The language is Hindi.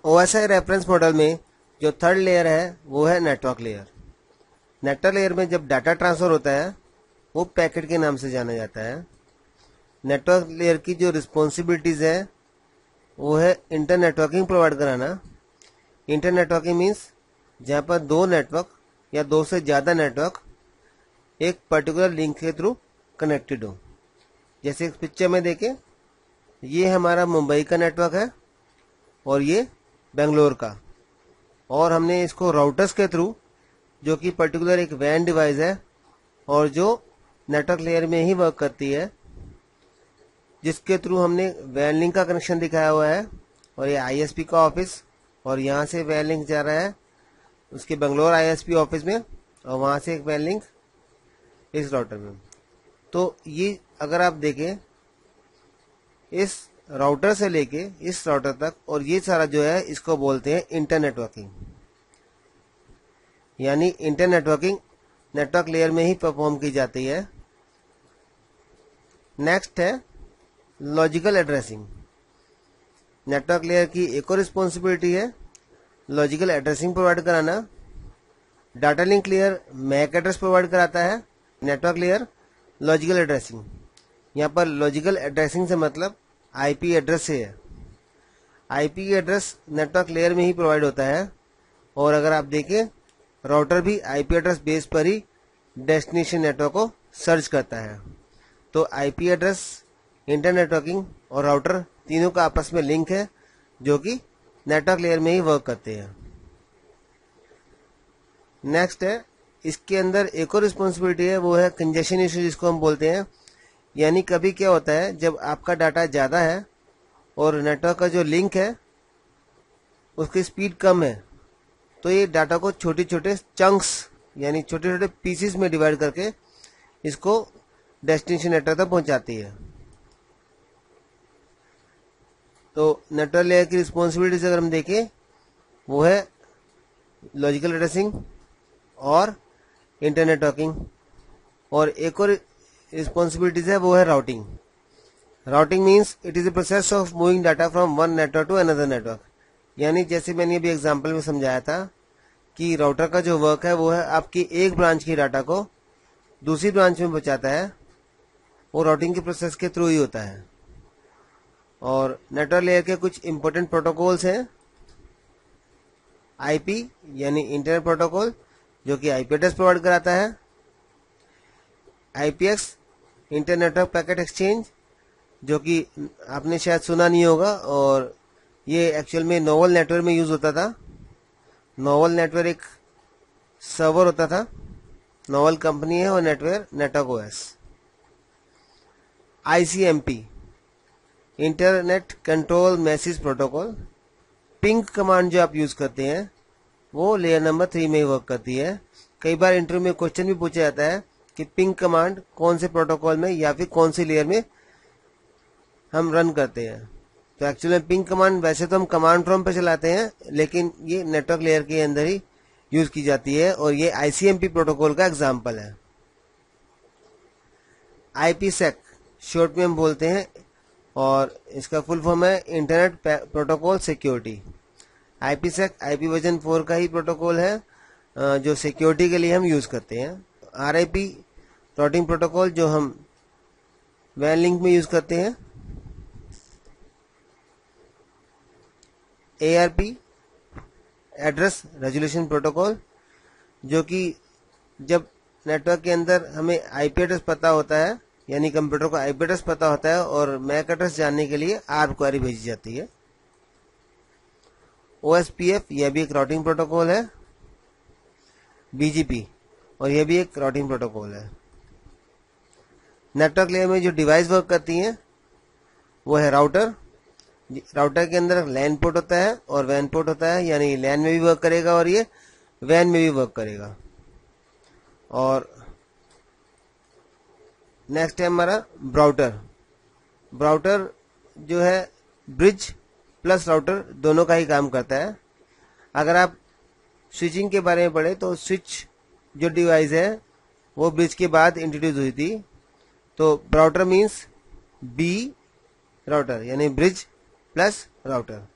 OSI रेफरेंस मॉडल में जो थर्ड लेयर है वो है नेटवर्क लेयर। नेटवर्क लेयर में जब डाटा ट्रांसफर होता है वो पैकेट के नाम से जाना जाता है। नेटवर्क लेयर की जो रिस्पॉन्सिबिलिटीज है वो है इंटर नेटवर्किंग प्रोवाइड कराना। इंटर नेटवर्किंग मीन्स जहाँ पर दो नेटवर्क या दो से ज़्यादा नेटवर्क एक पर्टिकुलर लिंक के थ्रू कनेक्टेड हो। जैसे इस पिक्चर में देखें, ये हमारा मुंबई का नेटवर्क है और ये बेंगलोर का, और हमने इसको राउटर्स के थ्रू, जो कि पर्टिकुलर एक वैन डिवाइस है और जो नेटवर्क लेयर में ही वर्क करती है, जिसके थ्रू हमने वैन लिंक का कनेक्शन दिखाया हुआ है। और ये ISP का ऑफिस, और यहाँ से वैन लिंक जा रहा है उसके बेंगलोर ISP ऑफिस में, और वहाँ से एक वैन लिंक इस राउटर में। तो ये अगर आप देखें, इस राउटर से लेके इस राउटर तक, और ये सारा जो है इसको बोलते हैं इंटर नेटवर्किंग। यानी इंटर नेटवर्किंग नेटवर्क लेयर में ही परफॉर्म की जाती है। नेक्स्ट है लॉजिकल एड्रेसिंग। नेटवर्क लेयर की एक और रिस्पॉन्सिबिलिटी है लॉजिकल एड्रेसिंग प्रोवाइड कराना। Data link layer MAC address provide कराता है, नेटवर्क लेयर लॉजिकल एड्रेसिंग। यहाँ पर लॉजिकल एड्रेसिंग से मतलब IP एड्रेस से है। IP एड्रेस नेटवर्क लेयर में ही प्रोवाइड होता है, और अगर आप देखें राउटर भी IP एड्रेस बेस पर ही डेस्टिनेशन नेटवर्क को सर्च करता है। तो IP एड्रेस, इंटर नेटवर्किंग और राउटर तीनों का आपस में लिंक है, जो कि नेटवर्क लेयर में ही वर्क करते हैं। नेक्स्ट है, इसके अंदर एक और रिस्पॉन्सिबिलिटी है, वो है कंजेशन इशू, जिसको हम बोलते हैं। यानी कभी क्या होता है, जब आपका डाटा ज़्यादा है और नेटवर्क का जो लिंक है उसकी स्पीड कम है, तो ये डाटा को छोटे छोटे चंक्स यानी छोटे छोटे पीसेस में डिवाइड करके इसको डेस्टिनेशन नेटवर्क तक पहुंचाती है। तो नेटवर्क लेयर की रिस्पॉन्सिबिलिटीज अगर हम देखें, वो है लॉजिकल एड्रेसिंग और इंटर नेटवर्किंग, और एक और रिस्पॉन्सिबिलिटीज है वो है routing. Routing means it is the process of moving data from one network to another network. यानी जैसे मैंने अभी एग्जांपल में समझाया था कि राउटर का जो वर्क है वो है आपकी एक ब्रांच की डाटा को दूसरी ब्रांच में पहुंचाता है, वो राउटिंग के प्रोसेस के थ्रू ही होता है। और नेटवर्क लेयर के कुछ इंपॉर्टेंट प्रोटोकॉल्स हैं। IP यानी इंटरनेट प्रोटोकॉल, जो कि IP एड्रेस प्रोवाइड कराता है। IPX inter network packet exchange, जो कि आपने शायद सुना नहीं होगा, और ये एक्चुअल में नोवल नेटवर्क में यूज होता था। नोवल नेटवर्क एक सर्वर होता था, नोवल कंपनी है, और network OS। ICMP internet control message protocol, ping command जो आप यूज करते हैं वो लेयर नंबर 3 में ही वर्क करती है। कई बार इंटरव्यू में क्वेश्चन भी पूछा जाता है कि पिंग कमांड कौन से प्रोटोकॉल में या फिर कौन सी लेयर में हम रन करते हैं। तो एक्चुअली पिंग कमांड वैसे तो हम कमांड प्रॉम्प्ट पे चलाते हैं, लेकिन ये नेटवर्क लेयर के अंदर ही यूज की जाती है, और ये ICMP प्रोटोकॉल का एग्जाम्पल है। IPsec शॉर्ट में हम बोलते हैं, और इसका फुल फॉर्म है internet protocol security. IPsec IP version 4 का ही प्रोटोकॉल है, जो सिक्योरिटी के लिए हम यूज करते हैं। RIP राउटिंग प्रोटोकॉल, जो हम वैन लिंक में यूज करते हैं। ARP एड्रेस रेजोल्यूशन प्रोटोकॉल, जो कि जब नेटवर्क के अंदर हमें IP एड्रेस पता होता है, यानी कंप्यूटर को IP एड्रेस पता होता है, और मैक एड्रेस जानने के लिए ARP क्वेरी भेजी जाती है। OSPF यह भी एक राउटिंग प्रोटोकॉल है। BGP, और यह भी एक राउटिंग प्रोटोकॉल है। नेटवर्क लेयर में जो डिवाइस वर्क करती हैं वो है राउटर। राउटर के अंदर लैन पोर्ट होता है और वैन पोर्ट होता है, यानी लैन में भी वर्क करेगा और ये वैन में भी वर्क करेगा। और नेक्स्ट है हमारा ब्राउटर। ब्राउटर जो है ब्रिज प्लस राउटर दोनों का ही काम करता है। अगर आप स्विचिंग के बारे में पढ़े तो स्विच जो डिवाइस है वो ब्रिज के बाद इंट्रोड्यूस हुई थी। तो ब्राउटर मीन्स बी राउटर, यानी ब्रिज प्लस राउटर।